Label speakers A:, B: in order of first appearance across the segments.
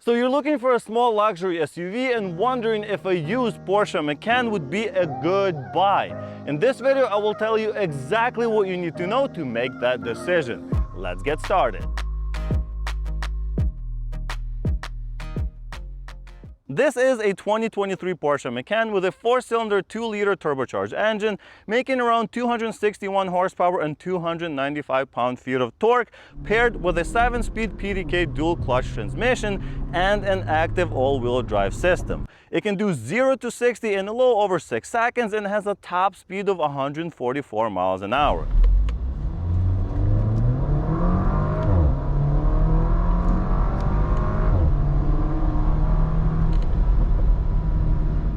A: So you're looking for a small luxury SUV and wondering if a used Porsche Macan would be a good buy. In this video, I will tell you exactly what you need to know to make that decision. Let's get started. This is a 2023 Porsche Macan with a 4-cylinder 2-liter turbocharged engine, making around 261 horsepower and 295 pound-feet of torque, paired with a 7-speed PDK dual-clutch transmission and an active all-wheel drive system. It can do 0 to 60 in a little over 6 seconds and has a top speed of 144 miles an hour.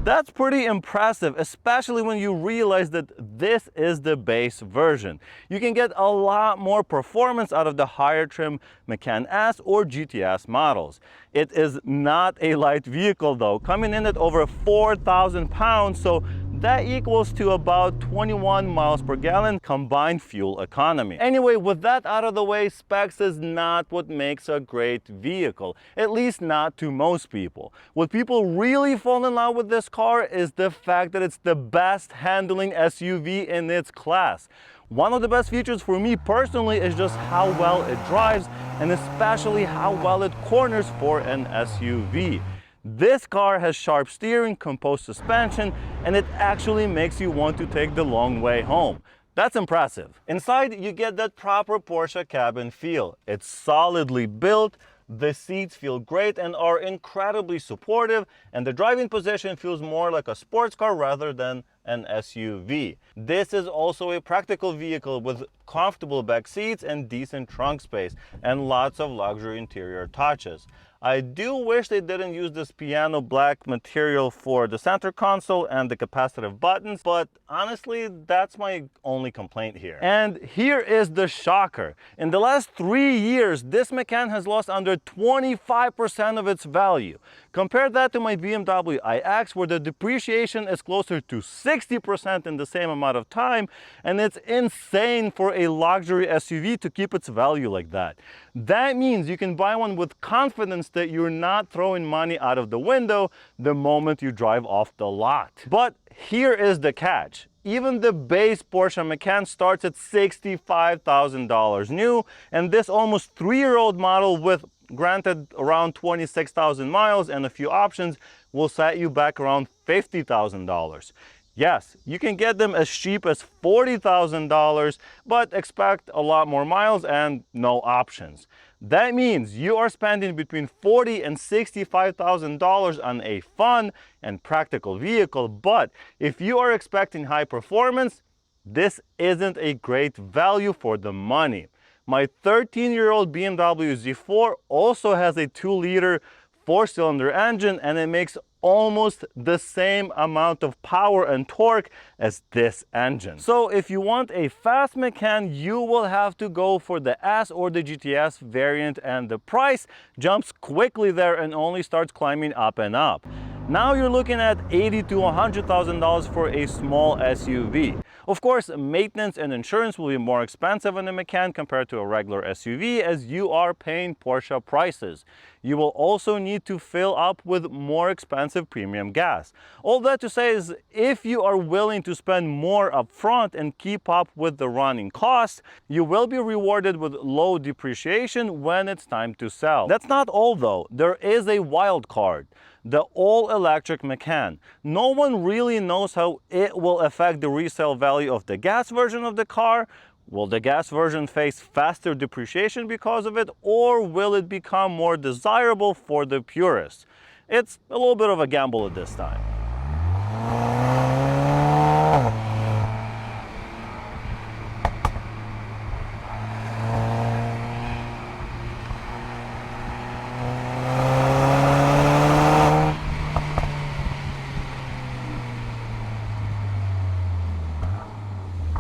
A: That's pretty impressive, especially when you realize that this is the base version. You can get a lot more performance out of the higher trim Macan S or GTS models. It is not a light vehicle though, coming in at over 4,000 pounds, so that equals to about 21 miles per gallon combined fuel economy. Anyway, with that out of the way, specs is not what makes a great vehicle, at least not to most people. What people really fall in love with this car is the fact that it's the best handling SUV in its class. One of the best features for me personally is just how well it drives, and especially how well it corners for an SUV. This car has sharp steering, composed suspension, and it actually makes you want to take the long way home. That's impressive. Inside, you get that proper Porsche cabin feel. It's solidly built, the seats feel great and are incredibly supportive, and the driving position feels more like a sports car rather than an SUV. This is also a practical vehicle with comfortable back seats and decent trunk space, and lots of luxury interior touches. I do wish they didn't use this piano black material for the center console and the capacitive buttons, but honestly, that's my only complaint here. And here is the shocker. In the last 3 years, this Macan has lost under 25% of its value. Compare that to my BMW iX, where the depreciation is closer to 60% in the same amount of time, and it's insane for a luxury SUV to keep its value like that. That means you can buy one with confidence that you're not throwing money out of the window the moment you drive off the lot. But here is the catch. Even the base Porsche Macan starts at $65,000 new, and this almost 3-year-old model with granted around 26,000 miles and a few options will set you back around $50,000. Yes, you can get them as cheap as $40,000, but expect a lot more miles and no options. That means you are spending between $40,000 and $65,000 on a fun and practical vehicle, but if you are expecting high performance, this isn't a great value for the money. My 13-year-old BMW Z4 also has a 2-liter 4-cylinder engine, and it makes almost the same amount of power and torque as this engine. So if you want a fast Macan, you will have to go for the S or the GTS variant, and the price jumps quickly there and only starts climbing up and up. Now you're looking at $80,000 to $100,000 for a small SUV. Of course, maintenance and insurance will be more expensive on a Macan compared to a regular SUV, as you are paying Porsche prices. You will also need to fill up with more expensive premium gas. All that to say is, if you are willing to spend more up front and keep up with the running costs, you will be rewarded with low depreciation when it's time to sell. That's not all though. There is a wild card. The all-electric Macan. No one really knows how it will affect the resale value of the gas version of the car. Will the gas version face faster depreciation because of it, or will it become more desirable for the purists? It's a little bit of a gamble at this time.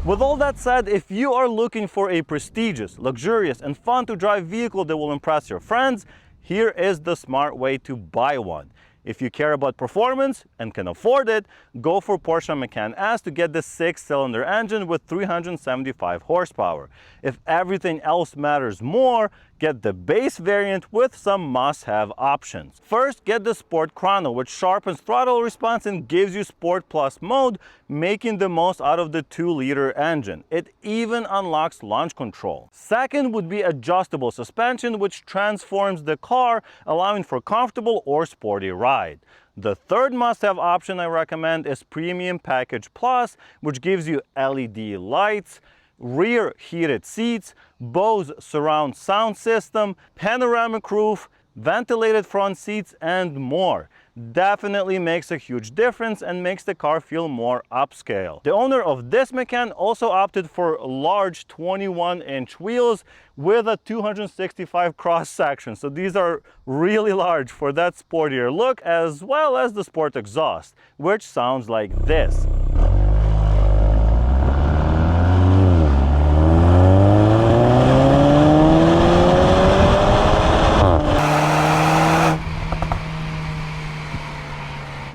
A: With all that said, if you are looking for a prestigious, luxurious, and fun to drive vehicle that will impress your friends, here is the smart way to buy one. If you care about performance and can afford it, go for Porsche Macan S to get the 6-cylinder engine with 375 horsepower. If everything else matters more, Get the base variant with some must-have options. First, get the Sport Chrono, which sharpens throttle response and gives you Sport Plus mode, making the most out of the 2-liter engine. It even unlocks launch control. Second would be adjustable suspension, which transforms the car, allowing for comfortable or sporty ride. The third must-have option I recommend is Premium Package Plus, which gives you LED lights, rear heated seats, Bose surround sound system, panoramic roof, ventilated front seats, and more. Definitely makes a huge difference and makes the car feel more upscale. The owner of this Macan also opted for large 21-inch wheels with a 265 cross section. So these are really large for that sportier look, as well as the sport exhaust, which sounds like this.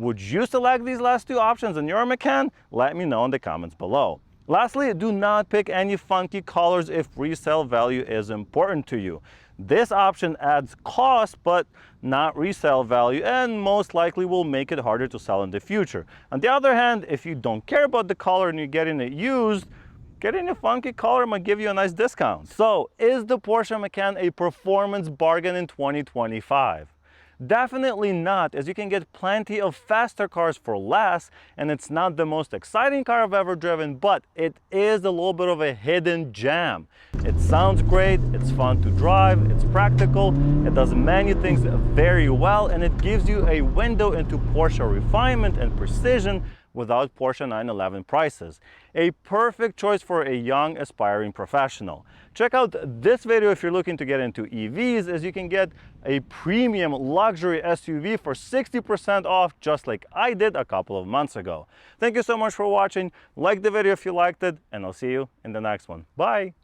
A: Would you select these last two options in your Macan? Let me know in the comments below. Lastly, do not pick any funky colors if resale value is important to you. This option adds cost but not resale value, and most likely will make it harder to sell in the future. On the other hand, if you don't care about the color and you're getting it used, getting a funky color might give you a nice discount. So, is the Porsche Macan a performance bargain in 2025? Definitely not, as you can get plenty of faster cars for less, and it's not the most exciting car I've ever driven, but it is a little bit of a hidden gem. It sounds great, it's fun to drive, it's practical, it does many things very well, and it gives you a window into Porsche refinement and precision without Porsche 911 prices. A perfect choice for a young aspiring professional. Check out this video if you're looking to get into EVs, as you can get a premium luxury SUV for 60% off, just like I did a couple of months ago. Thank you so much for watching. Like the video if you liked it, and I'll see you in the next one. Bye!